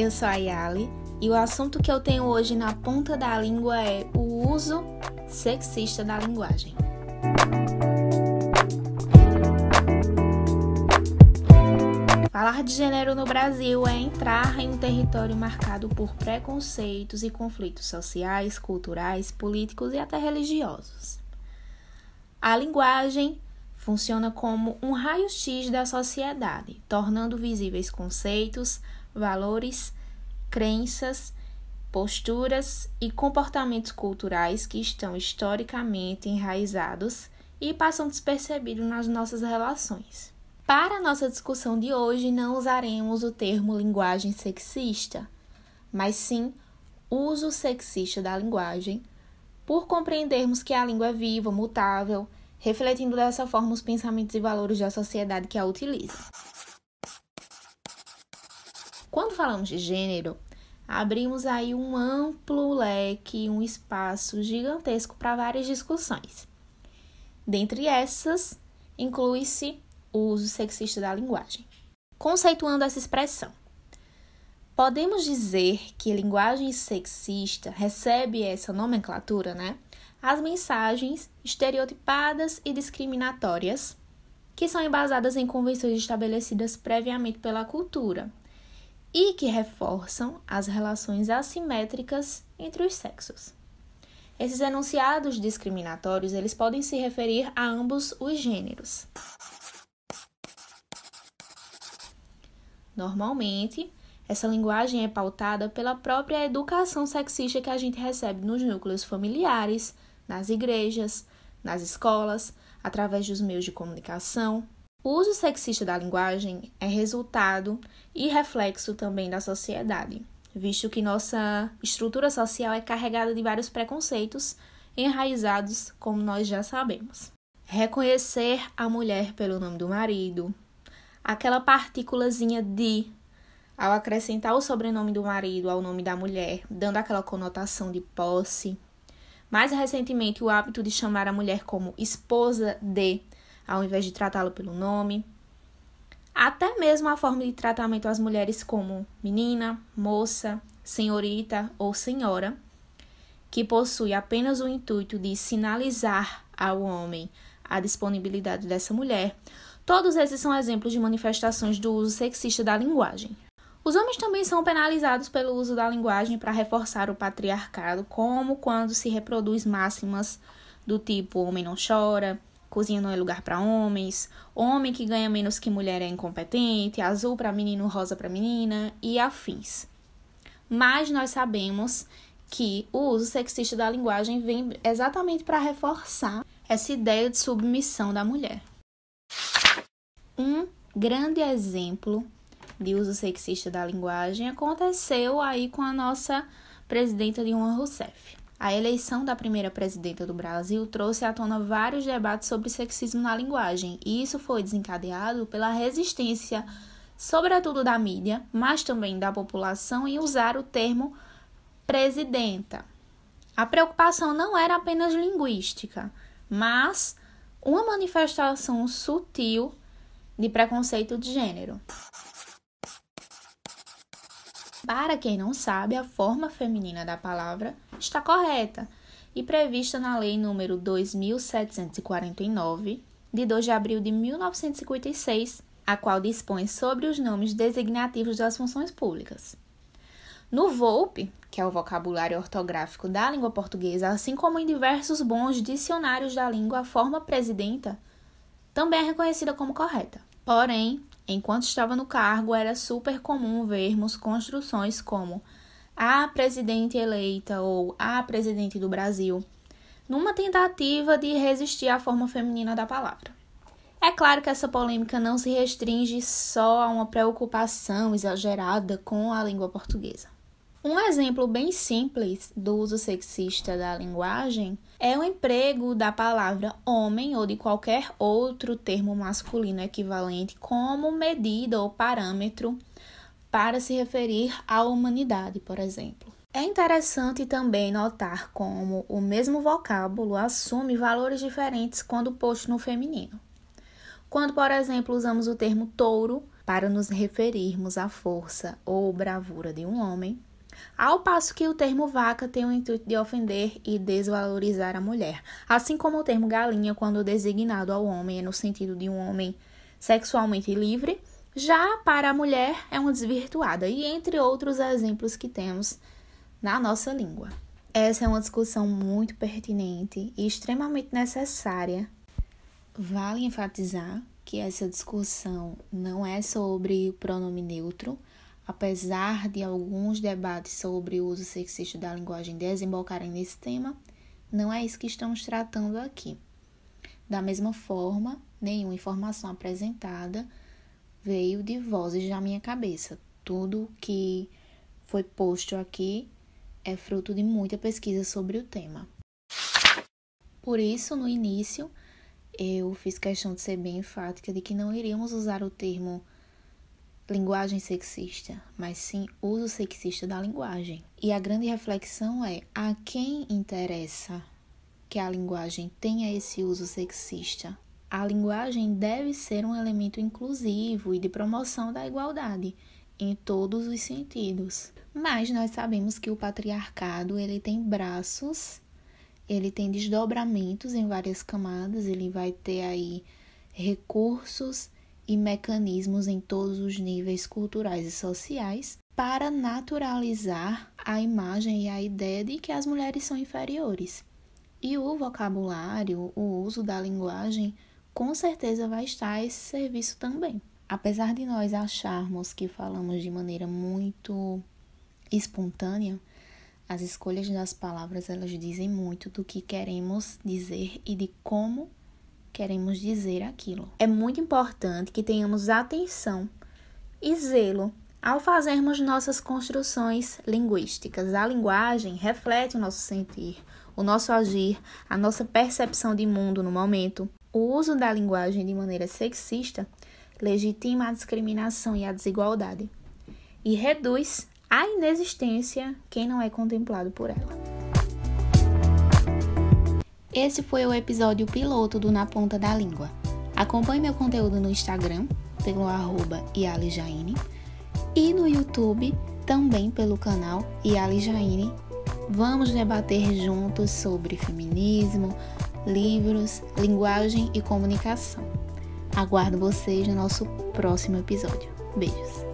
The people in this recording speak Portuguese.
eu sou a Yali e o assunto que eu tenho hoje na ponta da língua é o uso sexista da linguagem. Falar de gênero no Brasil é entrar em um território marcado por preconceitos e conflitos sociais, culturais, políticos e até religiosos. A linguagem funciona como um raio-x da sociedade, tornando visíveis conceitos, valores, crenças, posturas e comportamentos culturais que estão historicamente enraizados e passam despercebidos nas nossas relações. Para a nossa discussão de hoje, não usaremos o termo linguagem sexista, mas sim uso sexista da linguagem, por compreendermos que a língua é viva, mutável, refletindo dessa forma os pensamentos e valores da sociedade que a utiliza. Quando falamos de gênero, abrimos aí um amplo leque, um espaço gigantesco para várias discussões. Dentre essas, inclui-se o uso sexista da linguagem. Conceituando essa expressão, podemos dizer que linguagem sexista recebe essa nomenclatura, as mensagens estereotipadas e discriminatórias que são embasadas em convenções estabelecidas previamente pela cultura e que reforçam as relações assimétricas entre os sexos. Esses enunciados discriminatórios, eles podem se referir a ambos os gêneros. Normalmente, essa linguagem é pautada pela própria educação sexista que a gente recebe nos núcleos familiares, nas igrejas, nas escolas, através dos meios de comunicação. O uso sexista da linguagem é resultado e reflexo também da sociedade, visto que nossa estrutura social é carregada de vários preconceitos enraizados, como nós já sabemos. Reconhecer a mulher pelo nome do marido, aquela partículazinha de, ao acrescentar o sobrenome do marido ao nome da mulher, dando aquela conotação de posse. Mais recentemente, o hábito de chamar a mulher como esposa de, ao invés de tratá-la pelo nome. Até mesmo a forma de tratamento às mulheres como menina, moça, senhorita ou senhora, que possui apenas o intuito de sinalizar ao homem a disponibilidade dessa mulher. Todos esses são exemplos de manifestações do uso sexista da linguagem. Os homens também são penalizados pelo uso da linguagem para reforçar o patriarcado, como quando se reproduz máximas do tipo homem não chora, cozinha não é lugar para homens, homem que ganha menos que mulher é incompetente, azul para menino, rosa para menina e afins. Mas nós sabemos que o uso sexista da linguagem vem exatamente para reforçar essa ideia de submissão da mulher. Um grande exemplo de uso sexista da linguagem aconteceu aí com a nossa presidenta Dilma Rousseff. A eleição da primeira presidenta do Brasil trouxe à tona vários debates sobre sexismo na linguagem, e isso foi desencadeado pela resistência, sobretudo da mídia, mas também da população, em usar o termo presidenta. A preocupação não era apenas linguística, mas uma manifestação sutil de preconceito de gênero. Para quem não sabe, a forma feminina da palavra está correta e prevista na Lei nº 2.749, de 2 de abril de 1956, a qual dispõe sobre os nomes designativos das funções públicas. No VOLP, que é o vocabulário ortográfico da língua portuguesa, assim como em diversos bons dicionários da língua, a forma presidenta também é reconhecida como correta. Porém, enquanto estava no cargo, era super comum vermos construções como a presidente eleita ou a presidente do Brasil, numa tentativa de resistir à forma feminina da palavra. É claro que essa polêmica não se restringe só a uma preocupação exagerada com a língua portuguesa. Um exemplo bem simples do uso sexista da linguagem é o emprego da palavra homem ou de qualquer outro termo masculino equivalente como medida ou parâmetro para se referir à humanidade, por exemplo. É interessante também notar como o mesmo vocábulo assume valores diferentes quando posto no feminino. Quando, por exemplo, usamos o termo touro para nos referirmos à força ou bravura de um homem, ao passo que o termo vaca tem o intuito de ofender e desvalorizar a mulher, assim como o termo galinha, quando designado ao homem, é no sentido de um homem sexualmente livre, já para a mulher é uma desvirtuada, e entre outros exemplos que temos na nossa língua. Essa é uma discussão muito pertinente e extremamente necessária. Vale enfatizar que essa discussão não é sobre o pronome neutro, apesar de alguns debates sobre o uso sexista da linguagem desembocarem nesse tema, não é isso que estamos tratando aqui. Da mesma forma, nenhuma informação apresentada veio de vozes da minha cabeça. Tudo que foi posto aqui é fruto de muita pesquisa sobre o tema. Por isso, no início, eu fiz questão de ser bem enfática de que não iríamos usar o termo linguagem sexista, mas sim uso sexista da linguagem. E a grande reflexão é: a quem interessa que a linguagem tenha esse uso sexista? A linguagem deve ser um elemento inclusivo e de promoção da igualdade em todos os sentidos. Mas nós sabemos que o patriarcado, ele tem braços, ele tem desdobramentos em várias camadas, ele vai ter aí recursos e mecanismos em todos os níveis culturais e sociais para naturalizar a imagem e a ideia de que as mulheres são inferiores. E o vocabulário, o uso da linguagem, com certeza vai estar a esse serviço também. Apesar de nós acharmos que falamos de maneira muito espontânea, as escolhas das palavras, elas dizem muito do que queremos dizer e de como queremos dizer aquilo. É muito importante que tenhamos atenção e zelo ao fazermos nossas construções linguísticas. A linguagem reflete o nosso sentir, o nosso agir, a nossa percepção de mundo no momento. O uso da linguagem de maneira sexista legitima a discriminação e a desigualdade e reduz à inexistência quem não é contemplado por ela. Esse foi o episódio piloto do Na Ponta da Língua. Acompanhe meu conteúdo no Instagram, pelo @ialijaine, e no YouTube, também pelo canal ialijaine. Vamos debater juntos sobre feminismo, livros, linguagem e comunicação. Aguardo vocês no nosso próximo episódio. Beijos!